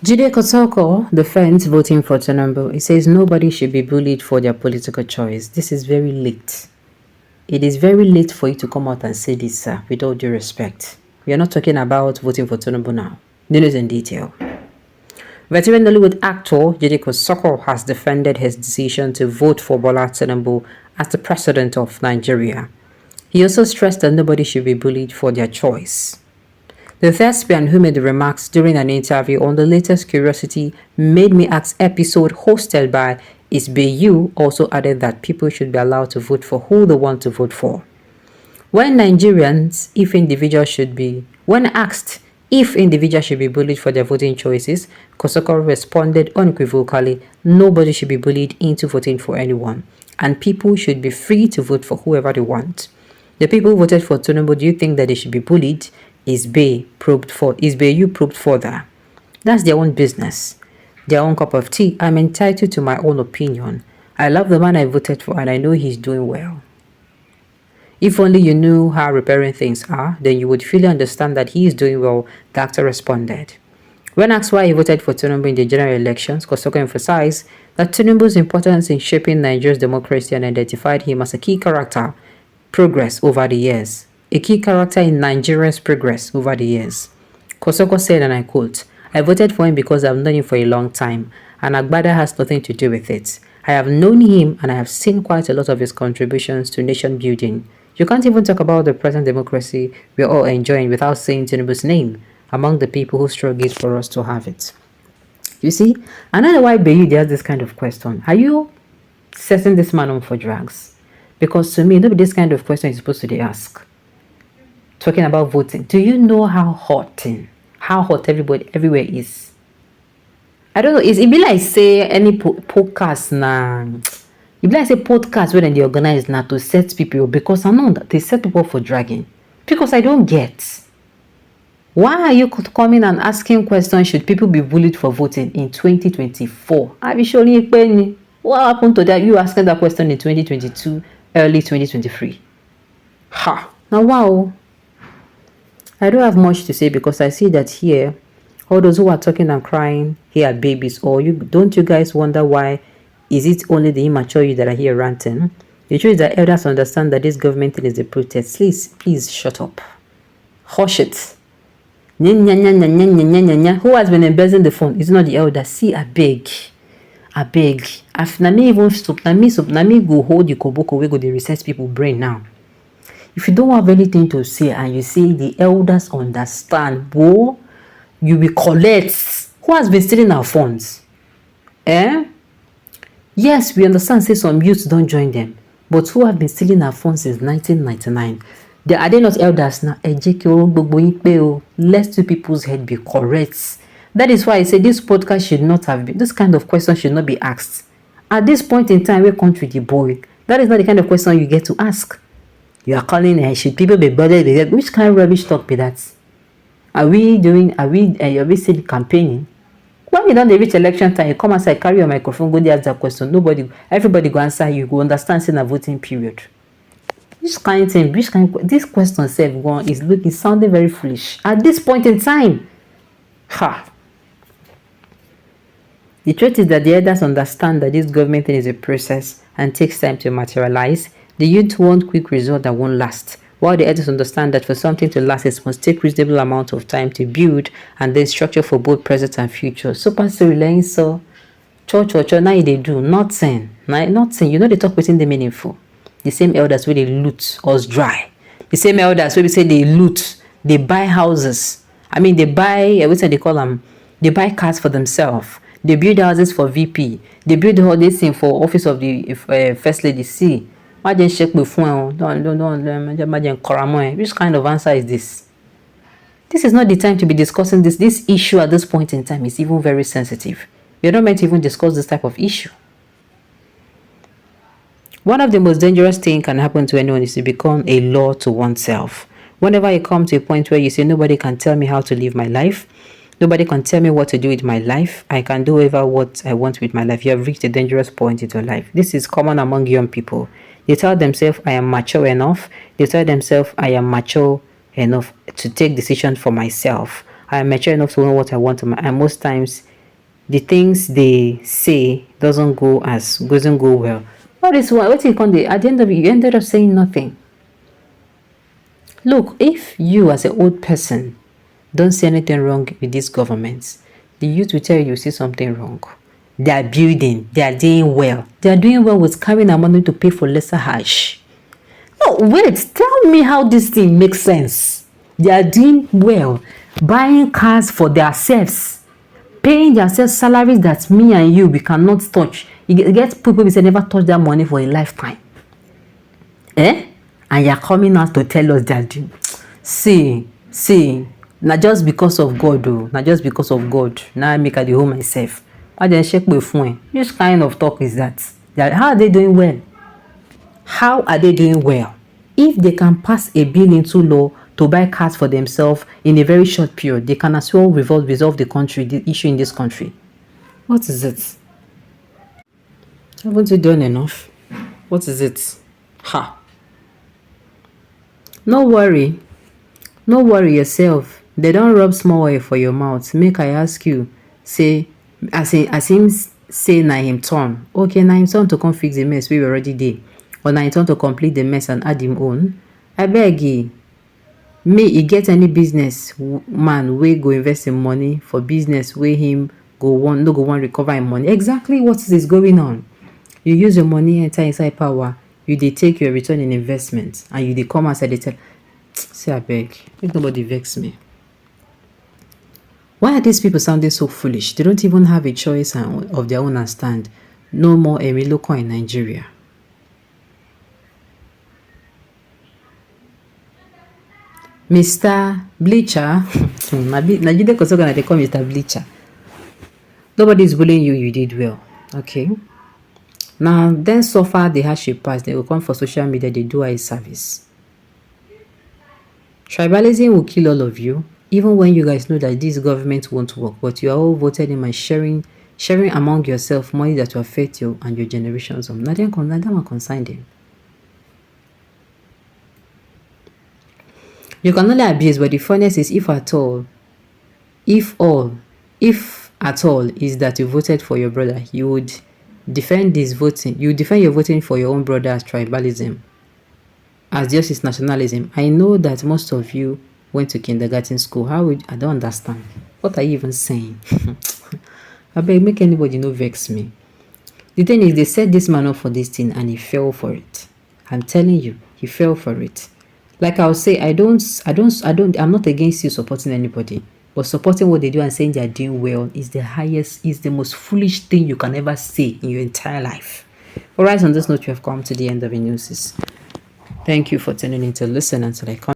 Jide Kosoko defends voting for Tinubu. He says nobody should be bullied for their political choice. This is very late. It is very late for you to come out and say this, sir, with all due respect. We are not talking about voting for Tinubu now. News in detail. Veteran Nollywood actor Jide Kosoko has defended his decision to vote for Bola Tinubu as the president of Nigeria. He also stressed that nobody should be bullied for their choice. The thespian who made the remarks during an interview on the latest Curiosity Made Me Ask episode hosted by Isbeyu also added that people should be allowed to vote for who they want to vote for. When asked if individuals should be bullied for their voting choices, Kosoko responded unequivocally, nobody should be bullied into voting for anyone, and people should be free to vote for whoever they want. The people who voted for Tinubu, do you think that they should be bullied? Isbeyu probed further. That's their own business, their own cup of tea. I'm entitled to my own opinion. I love the man I voted for and I know he's doing well. If only you knew how repairing things are, then you would fully understand that he is doing well, the actor responded. When asked why he voted for Tinubu in the general elections, Kosoko emphasized that Tinubu's importance in shaping Nigeria's democracy and identified him as a key character progress over the years. A key character in Nigeria's progress over the years. Kosoko said, and I quote, I voted for him because I've known him for a long time, and Agbada has nothing to do with it. I have known him and I have seen quite a lot of his contributions to nation building. You can't even talk about the present democracy we're all enjoying without saying Tinubu's name among the people who struggled for us to have it. You see, another why Beyu has this kind of question. Are you setting this man on for drugs? Because to me, nobody this kind of question is supposed to be asked. Talking about voting, do you know how hot everybody everywhere is? I don't know. It be like say any podcast na. It be like say podcast when they organize now to set people, because I know that they set people for dragging. Because I don't get. Why are you coming and asking questions? Should people be bullied for voting in 2024? I be showing you what happened to that. You asking that question in 2022, early 2023. Ha! Now wow. I don't have much to say because I see that here, all those who are talking and crying here are babies. Or don't you guys wonder why is it only the immature you that are here ranting? The truth is that elders understand that this government thing is a protest. Please shut up. Hush it. Who has been embezzling the phone? It's not the elder. See, I beg. If na me even stop, na me go hold the koboko, we go the research people brain now. If you don't have anything to say and you say the elders understand, whoa, you will collect. Who has been stealing our funds? Yes, we understand, say some youths don't join them. But who have been stealing our funds since 1999? Are they not elders now? Let two people's head be correct. That is why I say this podcast should not have been, this kind of question should not be asked. At this point in time, we country the boy. That is not the kind of question you get to ask. You are calling, should people be bothered? Which kind of rubbish talk be that? Are we still campaigning? When you don't reach election time, you come outside, carry your microphone, go there, ask that question. Everybody go answer you, go understand, say a voting period. This question is sounding very foolish. At this point in time, the truth is that the elders understand that this government is a process and takes time to materialize. The youth want quick result that won't last, while the elders understand that for something to last, it must take reasonable amount of time to build and then structure for both present and future. So, Pastor Relying, so, church, now they do nothing. Nothing. You know, they talk within the meaningful. The same elders where they loot us dry. The same elders where we say they loot, they buy houses. I mean, they buy, what they call them? They buy cars for themselves. They build houses for VP. They build all this thing for office of the First Lady. See. Which kind of answer is this? This is not the time to be discussing this. This issue at this point in time is even very sensitive. You're not meant to even discuss this type of issue. One of the most dangerous things can happen to anyone is to become a law to oneself. Whenever you come to a point where you say, nobody can tell me how to live my life, nobody can tell me what to do with my life, I can do whatever what I want with my life, you have reached a dangerous point in your life. This is common among young people. They tell themselves, I am mature enough. They tell themselves, I am mature enough to take decisions for myself. I am mature enough to know what I want. And most times, the things they say doesn't go well. What is what you can do? At the end of it, you ended up saying nothing. Look, if you as an old person don't see anything wrong with these governments, the youth will tell you see something wrong. They are building, they are doing well. They are doing well with carrying our money to pay for lesser hash. No, wait, tell me how this thing makes sense. They are doing well, buying cars for themselves, paying themselves salaries that me and you we cannot touch. You get people who say never touch that money for a lifetime. Eh? And you're coming out to tell us that see, not just because of God, oh, not just because of God. Now I make at the home myself. I then check my phone. Which kind of talk is that? How are they doing well? How are they doing well? If they can pass a bill into law to buy cars for themselves in a very short period, they can as well resolve the issue in this country. What is it? Haven't you done enough? What is it? Ha! No worry yourself. They don't rub small oil for your mouth. Make I ask you, say, as him say na him turn. Okay, na him turn to come fix the mess we already did. Or na him turn to complete the mess and add him own. I beg ye. May he get any business man wey go invest in money for business wey him go want recover him money. Exactly what is going on. You use your money enter inside power. You dey take your return in investment and you dey come outside dey tell see abeg make nobody vex me. Why are these people sounding so foolish? They don't even have a choice of their own and stand. No more Emiloko in Nigeria. Mr. Bleacher, Jide Kosoko they call Mr. Bleacher. Nobody is bullying you, you did well. Okay. Now, then so far the hardship pass, they will come for social media, they do eye service. Tribalism will kill all of you, even when you guys know that this government won't work, but you are all voted in by sharing among yourself money that will affect you and your generations. Nothing one concerned them. You can only abuse, but the funniest is if at all, is that you voted for your brother, you would defend this voting. You defend your voting for your own brother as tribalism, as just is nationalism. I know that most of you went to kindergarten school. I don't understand. What are you even saying? I beg, make anybody no vex me. The thing is, they set this man up for this thing and he fell for it. I'm telling you, he fell for it. Like I'll say, I'm not against you supporting anybody, but supporting what they do and saying they're doing well is the most foolish thing you can ever say in your entire life. Alright, on this note, we have come to the end of the news. Thank you for tuning in to listen until I come.